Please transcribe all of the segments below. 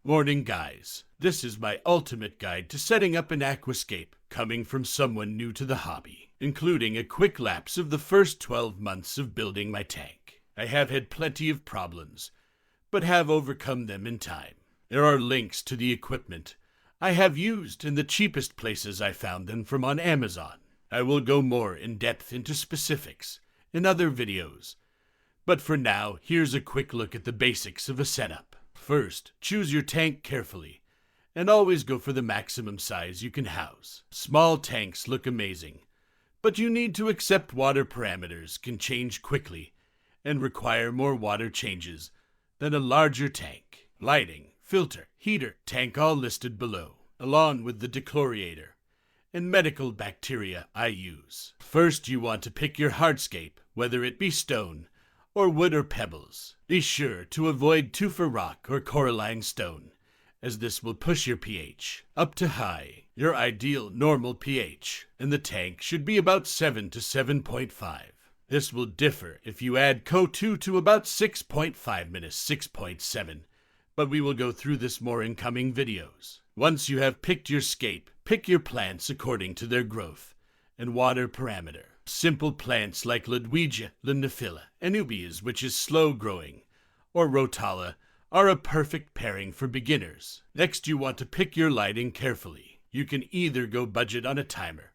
Morning guys, this is my ultimate guide to setting up an aquascape, coming from someone new to the hobby, including a quick lapse of the first 12 months of building my tank. I have had plenty of problems, but have overcome them in time. There are links to the equipment I have used and the cheapest places I found them from on Amazon. I will go more in depth into specifics in other videos, but for now, here's a quick look at the basics of a setup. First, choose your tank carefully, and always go for the maximum size you can house. Small tanks look amazing, but you need to accept water parameters can change quickly and require more water changes than a larger tank. Lighting, filter, heater, tank all listed below, along with the dechlorinator and medical bacteria I use. First, you want to pick your hardscape, whether it be stone or wood or pebbles. Be sure to avoid tufa rock or coralline stone, as this will push your pH up to high. Your ideal normal pH in the tank should be about 7 to 7.5. This will differ if you add CO2 to about 6.5 6.7, but we will go through this more in coming videos. Once you have picked your scape, pick your plants according to their growth and water parameter. Simple plants like Ludwigia, Lindophylla, Anubias, which is slow growing, or Rotala, are a perfect pairing for beginners. Next, you want to pick your lighting carefully. You can either go budget on a timer,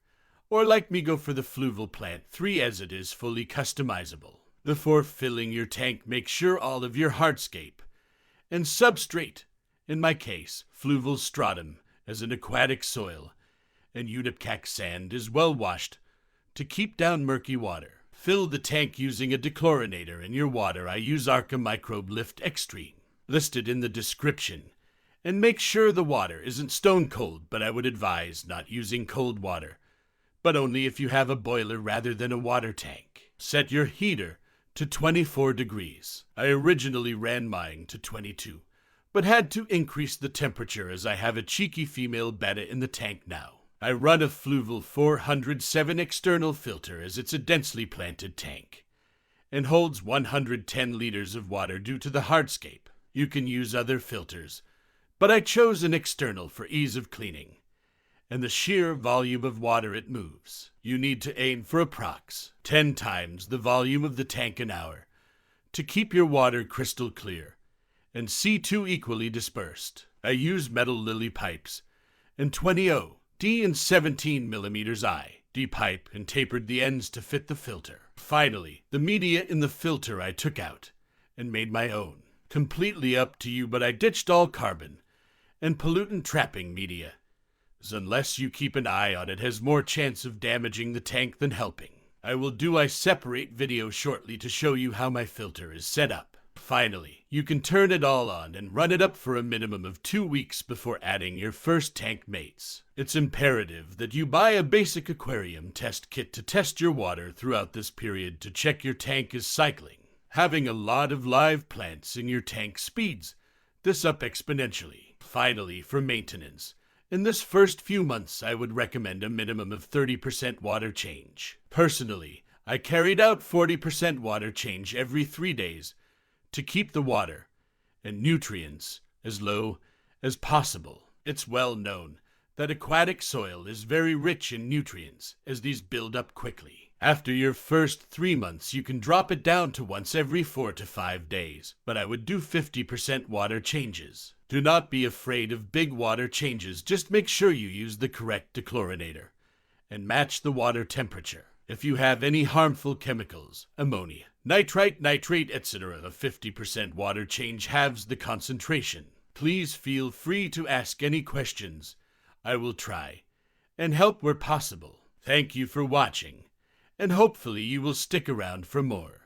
or like me go for the Fluval plant 3 as it is fully customizable. Before filling your tank, make sure all of your hardscape and substrate, in my case, Fluval stratum as an aquatic soil, and Udipcac sand is well washed to keep down murky water. Fill the tank using a dechlorinator. In your water, I use microbe lift xtreme, listed in the description. And make sure the water isn't stone cold, but I would advise not using cold water, but only if you have a boiler rather than a water tank. Set your heater to 24 degrees. I originally ran mine to 22, but had to increase the temperature as I have a cheeky female betta in the tank now. I run a Fluval 407 external filter as it's a densely planted tank and holds 110 liters of water due to the hardscape. You can use other filters, but I chose an external for ease of cleaning and the sheer volume of water it moves. You need to aim for approx 10 times the volume of the tank an hour to keep your water crystal clear and C2 equally dispersed. I use metal lily pipes and 20 D and 17 millimeters I D pipe and tapered the ends to fit the filter. Finally, the media in the filter I took out and made my own. Completely up to you, but I ditched all carbon and pollutant trapping media, as unless you keep an eye on it, has more chance of damaging the tank than helping. I will do a separate video shortly to show you how my filter is set up. Finally, you can turn it all on and run it up for a minimum of 2 weeks before adding your first tank mates. It's imperative that you buy a basic aquarium test kit to test your water throughout this period to check your tank is cycling. Having a lot of live plants in your tank speeds this up exponentially. Finally, for maintenance, in this first few months I would recommend a minimum of 30% water change. Personally, I carried out 40% water change every 3 days to keep the water and nutrients as low as possible. It's well known that aquatic soil is very rich in nutrients as these build up quickly. After your first 3 months, you can drop it down to once every 4 to 5 days, but I would do 50% water changes. Do not be afraid of big water changes, just make sure you use the correct dechlorinator and match the water temperature. If you have any harmful chemicals, ammonia, nitrite, nitrate, etc., a 50% water change halves the concentration. Please feel free to ask any questions. I will try and help where possible. Thank you for watching, and hopefully you will stick around for more.